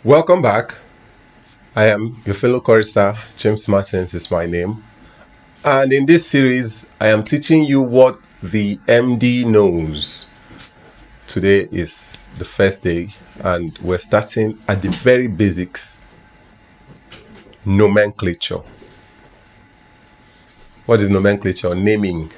Welcome back. I am your fellow chorister, James Martins is my name. And in this series, I am teaching you what the MD knows. Today is the first day, and we're starting at the very basics. Nomenclature. What is nomenclature? Naming.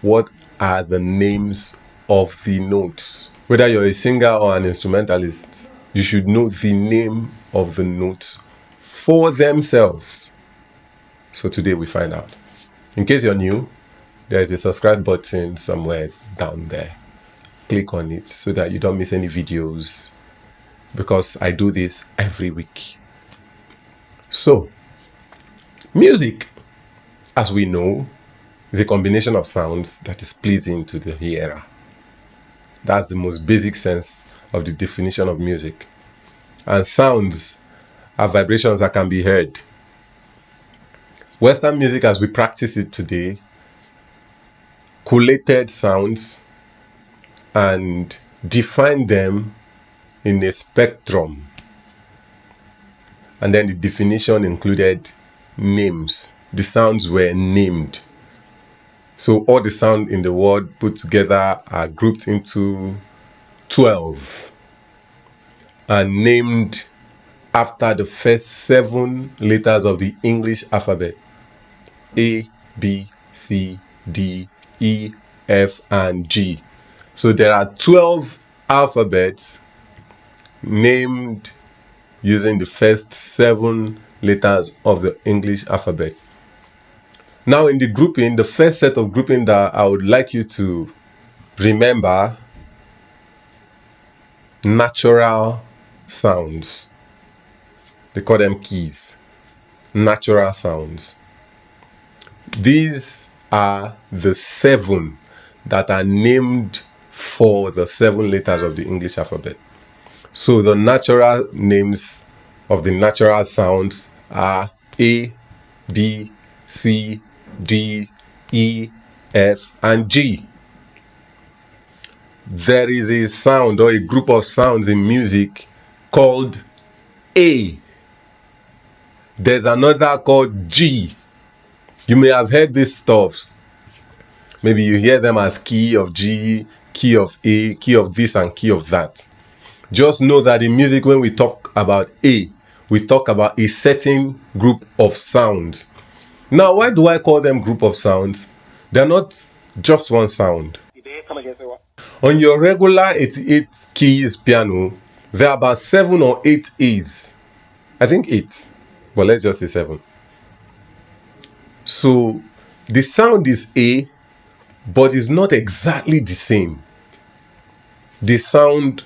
What are the names of the notes? Whether you're a singer or an instrumentalist, you should know the name of the notes for themselves. So today we find out. In case you're new, there is a subscribe button somewhere down there. Click on it so that you don't miss any videos, because I do this every week. So, music, as we know, is a combination of sounds that is pleasing to the hearer. That's the most basic sense of the definition of music. And sounds are vibrations that can be heard. Western music, as we practice it today, collated sounds and defined them in a spectrum. And then the definition included names. The sounds were named. So all the sound in the world put together are grouped into 12 and named after the first 7 letters of the English alphabet: A, B, C, D, E, F, and G. So there are 12 alphabets named using the first 7 letters of the English alphabet. Now in the grouping, the first set of grouping that I would like you to remember: natural sounds. They call them keys. Natural sounds. These are the 7 that are named for the 7 letters of the English alphabet. So the natural names of the natural sounds are A, B, C, D, E, F, and G. There is a sound or a group of sounds in music called A. There's another called G. You may have heard these stuff. Maybe you hear them as key of G, key of A, key of this, and key of that. Just know that in music, when we talk about A, we talk about a certain group of sounds. Now, why do I call them group of sounds? They're not just one sound. On your regular 88 keys piano, there are about 7 or 8 A's. I think 8, but let's just say 7. So the sound is A, but it's not exactly the same. They sound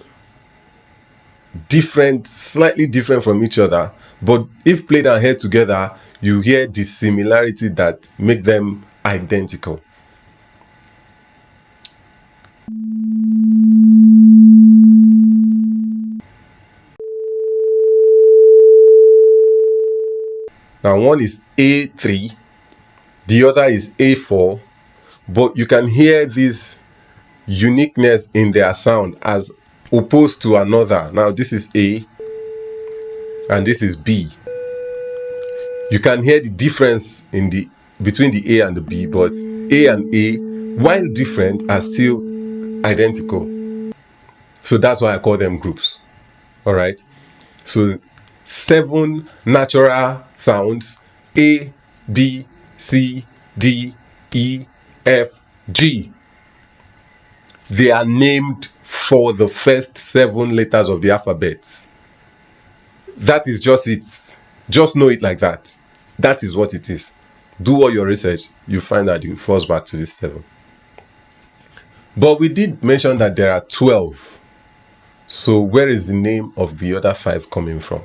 different, slightly different from each other, but if played and heard together, you hear the similarity that make them identical. Now one is A3, the other is A4, but you can hear this uniqueness in their sound as opposed to another. Now this is A and this is B. You can hear the difference between the A and the B, but A and A, while different, are still identical. So that's why I call them groups. All right. So 7 natural sounds: A, B, C, D, E, F, G. They are named for the first 7 letters of the alphabet. That is just it. Just know it like that. That is what it is. Do all your research. You find that it falls back to this 7. But we did mention that there are 12. So where is the name of the other 5 coming from?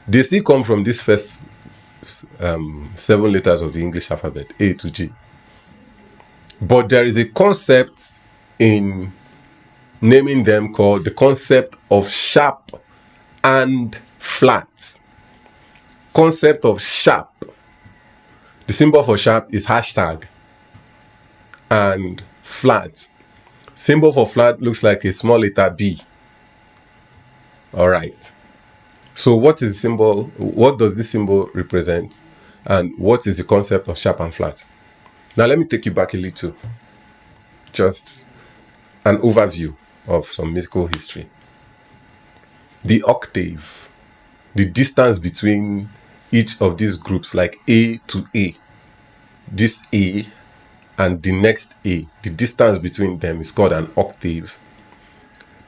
They still come from this first 7 letters of the English alphabet, A to G. But there is a concept in naming them called the concept of sharp and flat. Concept of sharp. The symbol for sharp is hashtag. And flat. Symbol for flat looks like a small letter B. All right. So what is the symbol? What does this symbol represent? And what is the concept of sharp and flat? Now let me take you back a little. Just an overview of some musical history. The octave, the distance between each of these groups, like A to A, this A and the next A, the distance between them is called an octave.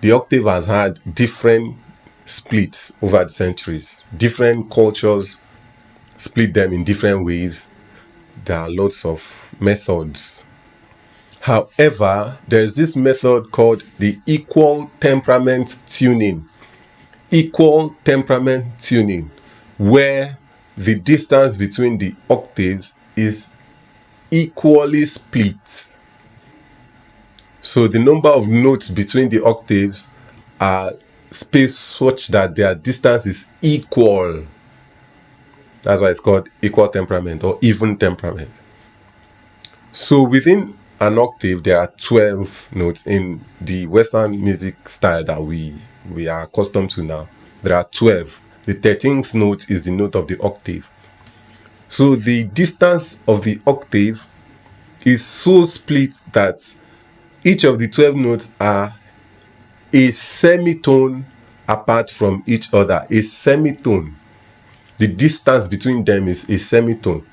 The octave has had different splits over the centuries. Different cultures split them in different ways. There are lots of methods. However, there is this method called the equal temperament tuning. Equal temperament tuning, where the distance between the octaves is equally split. So the number of notes between the octaves are spaced such that their distance is equal. That's why it's called equal temperament or even temperament. So within an octave, there are 12 notes in the Western music style that we are accustomed to now. There are 12. The 13th note is the note of the octave. So the distance of the octave is so split that each of the 12 notes are a semitone apart from each other. A semitone. The distance between them is a semitone.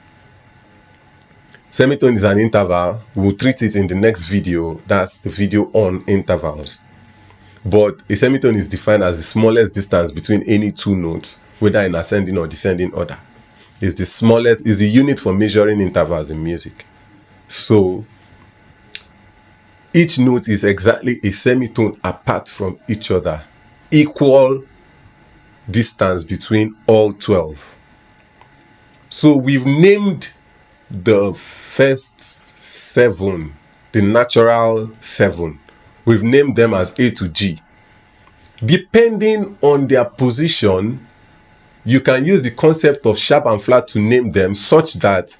Semitone is an interval. We'll treat it in the next video. That's the video on intervals. But a semitone is defined as the smallest distance between any two notes, whether in ascending or descending order. It's the smallest, is the unit for measuring intervals in music. So each note is exactly a semitone apart from each other. Equal distance between all 12. So we've named the first 7, the natural 7. We've named them as A to G. Depending on their position, you can use the concept of sharp and flat to name them, such that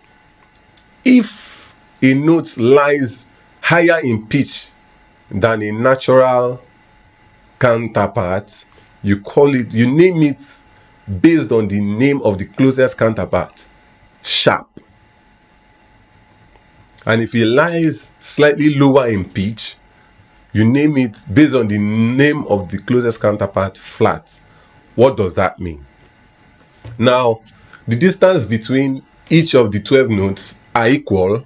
if a note lies higher in pitch than a natural counterpart, you name it based on the name of the closest counterpart, sharp. And if it lies slightly lower in pitch, you name it based on the name of the closest counterpart, flat. What does that mean? Now, the distance between each of the 12 notes are equal,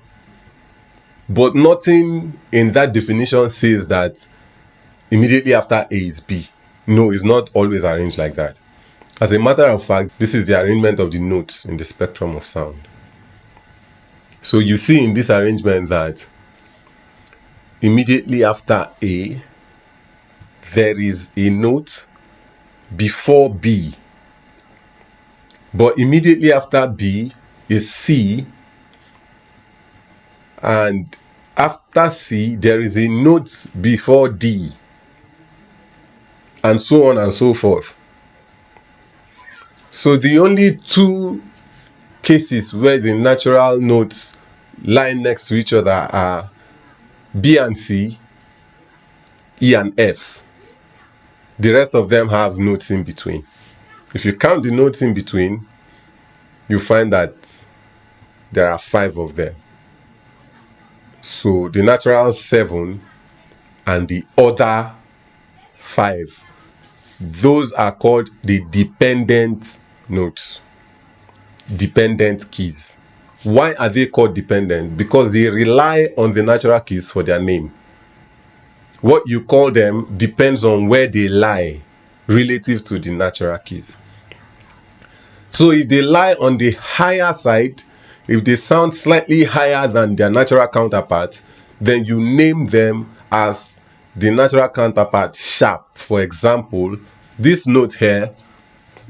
but nothing in that definition says that immediately after A is B. No, it's not always arranged like that. As a matter of fact, this is the arrangement of the notes in the spectrum of sound. So you see in this arrangement that immediately after A, there is a note before B. But immediately after B is C, and after C, there is a note before D, and so on and so forth. So the only 2 cases where the natural notes lie next to each other are B and C, E and F. The rest of them have notes in between. If you count the notes in between, you find that there are 5 of them. So the natural 7 and the other 5, those are called the dependent notes, dependent keys. Why are they called dependent? Because they rely on the natural keys for their name. What you call them depends on where they lie relative to the natural keys. So if they lie on the higher side, if they sound slightly higher than their natural counterpart, then you name them as the natural counterpart sharp. For example, this note here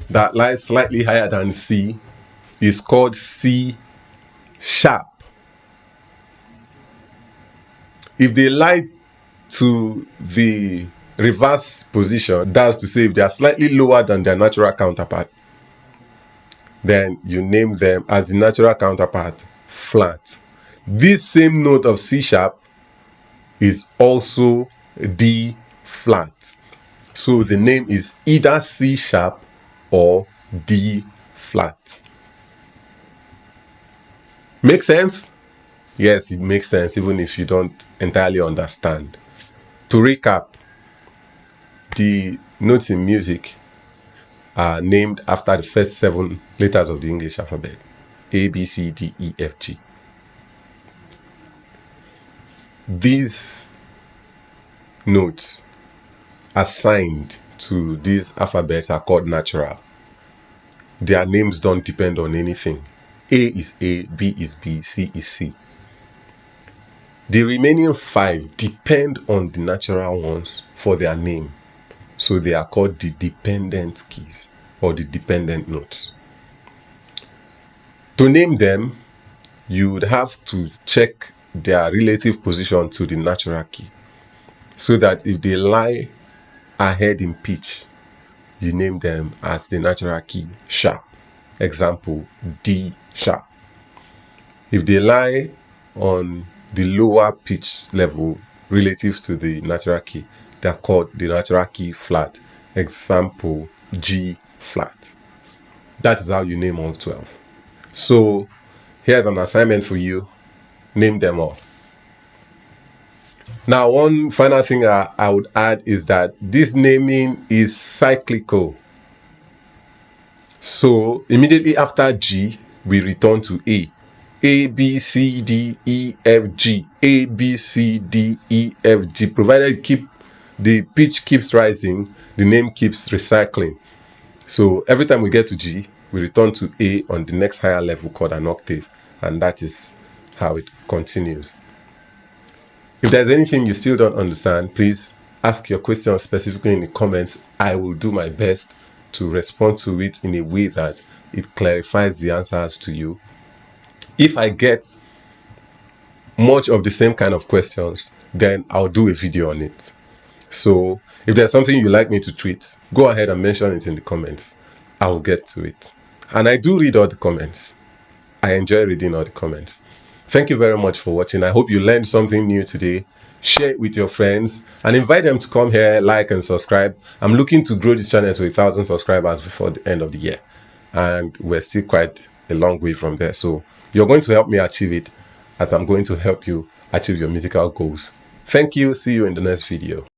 that lies slightly higher than C is called C sharp. If they lie to the reverse position, that's to say if they are slightly lower than their natural counterpart, then you name them as the natural counterpart flat. This same note of C sharp is also D flat. So the name is either C sharp or D flat. Make sense? Yes, it makes sense even if you don't entirely understand. To recap, the notes in music are named after the first 7 letters of the English alphabet: A, B, C, D, E, F, G. These notes assigned to these alphabets are called natural. Their names don't depend on anything. A is A, B is B, C is C. The remaining 5 depend on the natural ones for their name. So they are called the dependent keys or the dependent notes. To name them, you would have to check their relative position to the natural key, so that if they lie ahead in pitch, you name them as the natural key sharp. Example, D sharp. If they lie on the lower pitch level relative to the natural key, they are called the natural key flat. Example, G flat. That is how you name all 12. So here's an assignment for you. Name them all. Now, one final thing I would add is that this naming is cyclical. So immediately after G, we return to A. A, B, C, D, E, F, G. A, B, C, D, E, F, G. Provided the pitch keeps rising, the name keeps recycling. So every time we get to G, we return to A on the next higher level called an octave. And that is how it continues. If there's anything you still don't understand, please ask your questions specifically in the comments. I will do my best to respond to it in a way that it clarifies the answers to you. If I get much of the same kind of questions, then I'll do a video on it. So if there's something you'd like me to tweet, go ahead and mention it in the comments. I will get to it. And I do read all the comments. I enjoy reading all the comments. Thank you very much for watching. I hope you learned something new today. Share it with your friends and invite them to come here, like and subscribe. I'm looking to grow this channel to 1,000 subscribers before the end of the year. And we're still quite a long way from there. So you're going to help me achieve it, as I'm going to help you achieve your musical goals. Thank you. See you in the next video.